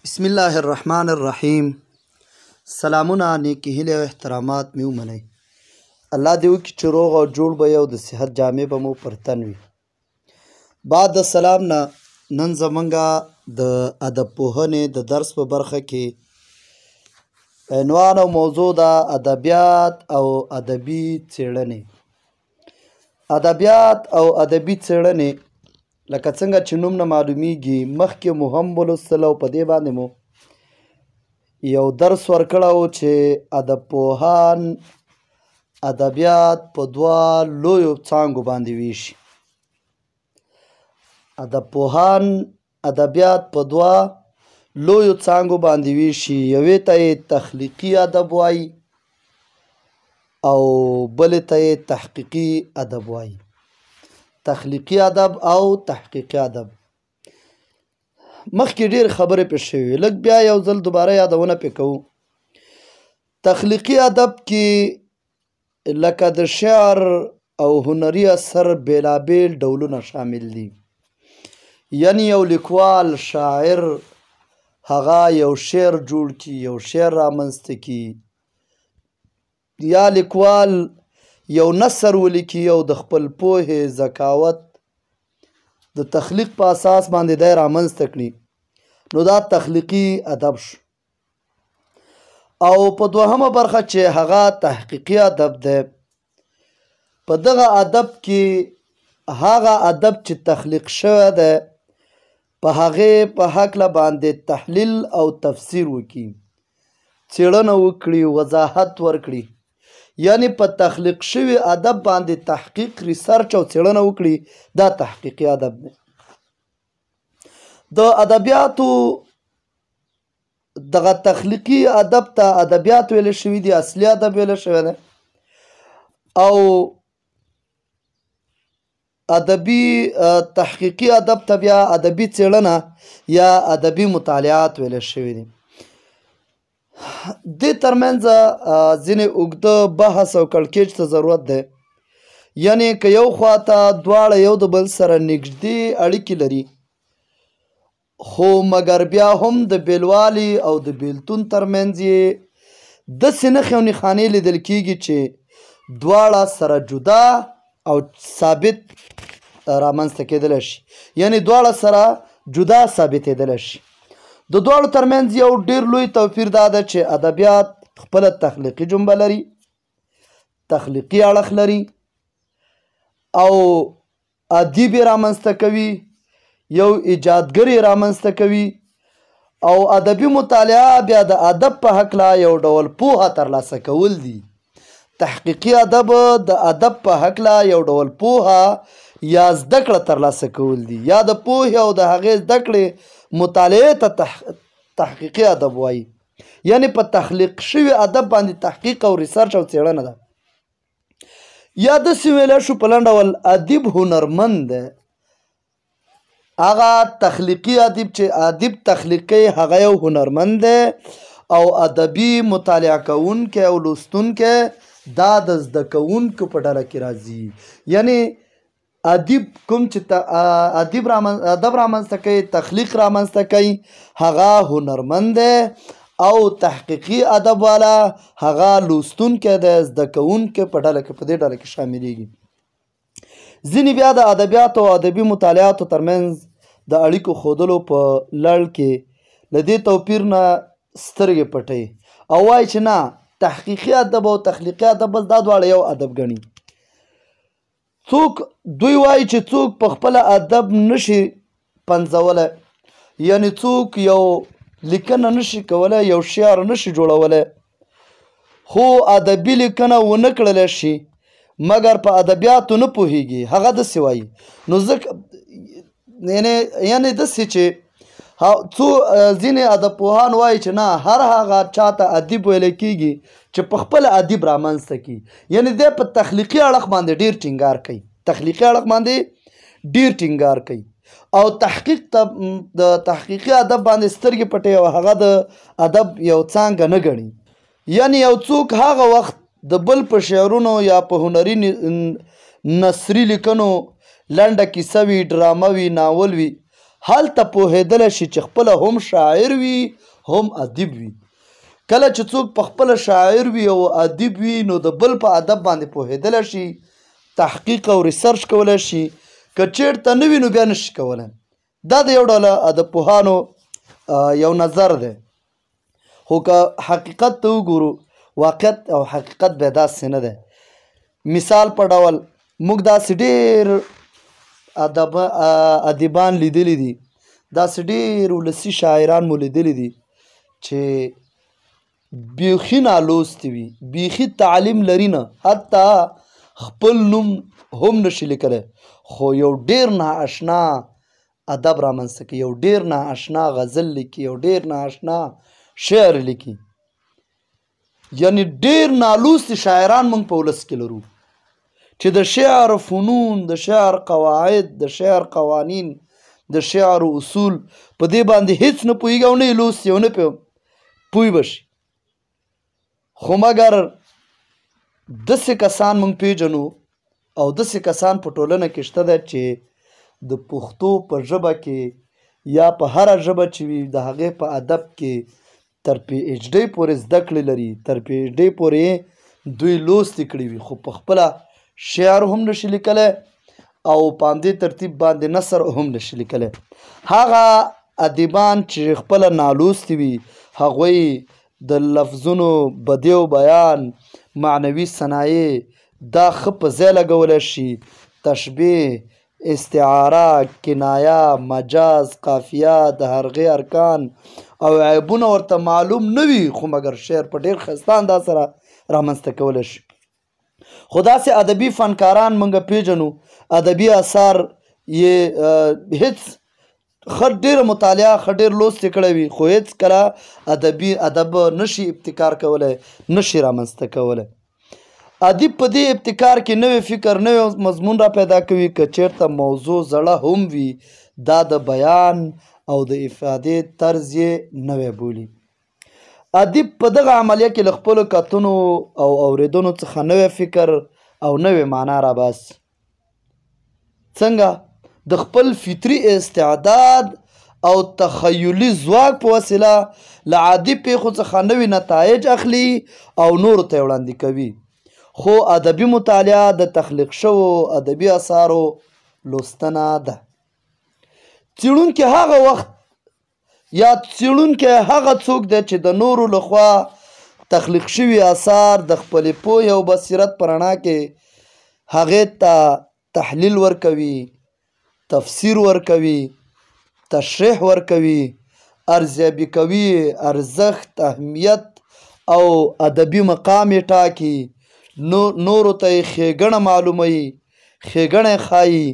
بسم الله الرحمن الرحیم. سلامونه، نیکې هیلې او احترامات مې ومنئ. الله دې وکړي چې روغ او جوړ به یو د صحت جامې به مو پر تن وي. بعد د سلام نه نن زمونږ د ادب پوهنې د درس په برخه کې عنوان او موضوع ده ادبیات او ادبي څېړنې. ادبیات او ادبي څېړنې لکه څنګه چې نوم نه معلومیږي، مخکې مو هم ولوستل او په دې باندې مو یو درس ورکړی و چې ادب پوهان ادبیات په دوه لویو څانګو باندې ویشي. ادب پوهان ادبیات په دوه لویو څانګو باندې ویشي. یوې ته یې تخلیقي ادب وایي او بلې ته یې تحقیقي ادب وایي. تخلیقي ادب او تحقیقي ادب مخکې ډېر خبرې پې شوي، لږ بیا یو ځل دوباره یادونه پې کوو. تخلیقي ادب کې لکه د شعر او هنري اثر بېلابېل ډولونه شامل دي. یعنې یو لیکوال شاعر هغه یو شعر جوړ کړي، یو شعر رامنځته کړي، یا لیکوال یو نثر ولیکي او د خپل پوهې ذکاوت د تخلیق په اساس باندې دی رامنځته کړي، نو دا تخلیقي ادب شو. او په دوهمه برخه چې هغه تحقیقي ادب دی، په دغه ادب کې هغه ادب چې تخلیق شوی دی په هغې په هکله باندې تحلیل او تفسیر وکړي، څېړنه وکړي، وضاحت ورکړي. یعنی په تخلیق شوي ادب باندې تحقیق، ریسرچ او څېړنه وکړي، دا تحقیقي ادب دی. د ادبیاتو دغه تخلیقي ادب ته ادبیات ویلی شوي دي، اصلي ادب ویلی شوی دی. او ادبي تحقیقي ادب ته بیا ادبي څېړنه یا ادبي مطالعات ویلی شوي دي. دې ترمنځ ځینې اوږده بحث او کړکېچ ته ضرورت دی. یعنې که یو خواته دواړه یو د بل سره نږدې اړیکې لري، خو مګر بیا هم د بېلوالي او د بېلتون ترمنځ یې داسې نښې او نښانې لیدل کېږي چې دواړه سره جدا او ثابت رامنځته کېدلی شي. یعنې دواړه سره جدا ثابتېدلی شي. د دواړو ترمنځ یو ډېر لوی توپیر دا ده چې ادبیات خپله تخلیقي جنبه لري، تخلیقي اړخ لري، او ادیب یې رامنځته کوي، یو ایجادګر یې رامنځته کوي. او ادبي مطالعه بیا د ادب په هکله یو ډول پوهه ترلاسه کول دي. تحقیقي ادب د ادب په هکله یو ډول پوهه یا زده کړه ترلاسه کول دي، یا د پوهې او د هغې زده کړې مطالعې ته تحقیقي ادب وایي. یعنې په تخلیق شوي ادب باندې تحقیق او ریسرچ او څېړنه ده. یا داسې ویلی شو په لنډ ډول ادیب هنرمند دی. هغه تخلیقي ادیب چې ادیب تخلیق کوي هغه یو هنرمند دی، او ادبي مطالعه کوونکی او لوستونکی دا د زده کوونکو په ډله کې راځي. یعنې ادیب کوم چې ادب رامنځته کوي، تخلیق رامنځته کوي، هغه هنرمند دی، او تحقیقي ادب والا هغه لوستونکی دی، زده کوونکی په ډله کې په دې ډله کې شاملیږي. ځینې بیا د ادبیاتو او ادبي مطالعاتو ترمنځ د اړیکو ښودلو په لړ کې له دې توپیر نه سترګې پټوي او وایي چې نه، تحقیقي ادب او تخلیقي ادب بس دا دواړه یو ادب ګڼي. دوی وایي چې څوک په خپله ادب نشي پنځولی، یعنې څوک یو لیکنه نشي کولی، یو شعر نشي جوړولی، خو ادبي لیکنه ونه کړلی شي مګر په ادبیاتو نه پوهیږي. هغه داسې وایي. نو ځکه یعنې داسې چې ځینې ادب پوهان وایي چې نه، هر هغه چاته ادیب ویلی کېږي چې په خپله ادیب رامنځته کړي. یعنې دی په تخلیقي اړخ باندې ډېر ټینګار کوي، تخلیقي اړخ باندې ډېر ټینګار کوي، او تحقیق د تحقیقي ادب باندې سترګې پټوي او هغه د ادب یو څانګه نه ګڼي. یعنې یو څوک هغه وخت د بل په شعرونو یا په هنري نثري لیکنو لنډه کیسه وي، ډرامه وي، ناول وي، هلته پوهېدلی شي چې خپله هم شاعر وي هم ادیب وي. کله چې څوک په خپله شاعر وي او ادیب وي نو د بل په ادب باندې پوهېدلی شي، تحقیق او ریسرچ کولی شي. که چېرته نه وي نو بیا نشي کولی. دا د یو ډوله ادب پوهانو یو نظر دی. خو که حقیقت ته وګورو، واقعیت او حقیقت بیا داسې نه دی. مثال په ډول موږ داسې ډېر ادیبان لیدلی دي، داسې ډېر ولسي شاعران مو لیدلی دي چې بیخي نالوستي وي، بیخي تعلیم لري نه، حتی خپل نوم هم نشي لیکلی، خو یو ډېر نااشنا ادب رامنځته کوي، یو ډېر نااشنا غزل لیکي، یو ډېر نااشنا شعر لیکي. یعنی ډېر نالوستي شاعران موږ په ولس کې لرو چې د شعر فنون، د شعر قواعد، د شعر قوانین، د شعر اصول په دې باندې هیڅ نه پوهېږي او نه یې لوستي او نه پرې پوه به شي. خو مګر داسې کسان موږ پیژنو او داسې کسان په ټولنه کې شته دی چې د پښتو په ژبه کې یا په هره ژبه چې وي د هغې په ادب کې تر پی ایچ ډي پورې زده کړې لري، تر پی ایچ ډي پورې دوی لوستې کړي وي، خو په خپله شعر هم نشي لیکلی او په همدې ترتیب باندې نثر هم نشي لیکلی. هغه ادیبان چې خپله نالوستي وي هغوی د لفظونو بدیع و بیان، معنوي صنایع دا ښه په ځای لګولی شي. تشبیه، استعاره، کنایه، مجاز، قافیه، د هرغې ارکان او عیبونه ورته معلوم نه وي، خو مګر شعر په ډېر ښایسته انداز سره رامنځته کولی شي. خو داسې ادبي فنکاران موږ پیژنو، ادبي اثار یې هیڅ ښه ډېره مطالعه، ښه ډېر لوست یې کړی وي، خو هیڅ کله ادب نشي ابتکار کولی، نشي رامنځته کولی. ادیب په دې ابتکار کې نوی فکر، نوی مضمون را پیدا کوي. که چېرته موضوع زړه هم وي، دا د بیان او د افادې طرز یې نوی بولي. ادیب په دغه عملیه کې له خپلو کتنو او اورېدنو څخه نوی فکر او نوی معنا راباسي. څنګه؟ د خپل فطري استعداد او تخیلي ځواک په وسیله له عادي پیښو څخه نوي نتایج اخلي او نورو ته یې وړاندې کوي. خو ادبي مطالعه د تخلیق شوو ادبي اثارو لوستنه ده. څېړونکی هغه وخت یا څېړونکی هغه څوک دی چې د نورو لخوا تخلیق شوي اثار د خپلې پوهې او بصیرت په رڼا کې هغې ته تحلیل ورکوي، تفسیر ورکوي، تشریح ورکوي، ارزیابي کوي، ارزښت، اهمیت او ادبي مقام یې ټاکي، نورو ته یې ښېګڼه معلوموي، ښېګڼه یې ښایي.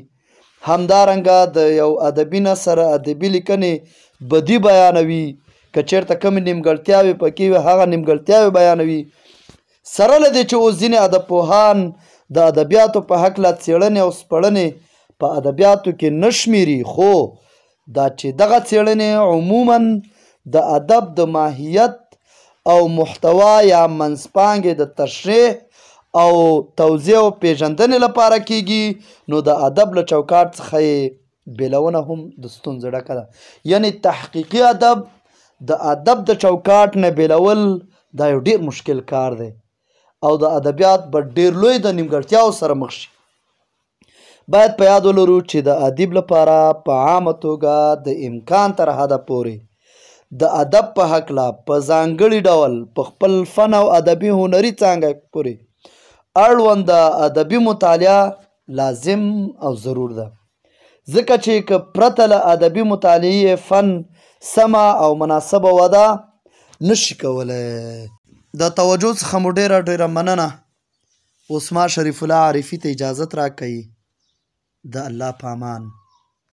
همدارنګه د یو ادبي نثر، ادبي لیکنې بدي بیانوي. که چېرته کومې نیمګړتیاوې پکې وي هغه نیمګړتیاوې بیانوي. سره له دې چې اوس ځینې ادب پوهان د ادبیاتو په هکله څېړنې او سپړنې په ادبیاتو کې نه شمېري، خو دا چې دغه څېړنې عموما د ادب د ماهیت او محتوا یا منځپانګې د تشریح او توضیح او پیژندنې لپاره کیږي، نو د ادب له چوکاټ څخه یې بیلونه هم د ستونزو ډکه ده. یعنی تحقیقي ادب د ادب د چوکاټ نه بیلول دا یو ډېر مشکل کار دی او د ادبیات به ډېر لوی د نیمګړتیاو سره مخ شي. باید په یاد ولرو چې د ادیب لپاره په عامه توګه د امکان تر حده پورې د ادب په هکله په ځانګړي ډول په خپل فن او ادبي هنري څانګه پورې اړونده ادبي مطالعه لازم او ضرور ده. ځکه چې که پرته له ادبي مطالعې فن سمه او مناسبه وده نشي کولی. د توجه څخه مو ډېره مننه. اوس ما شریف الله عارفي ته اجازت راکوئ. د الله په امان.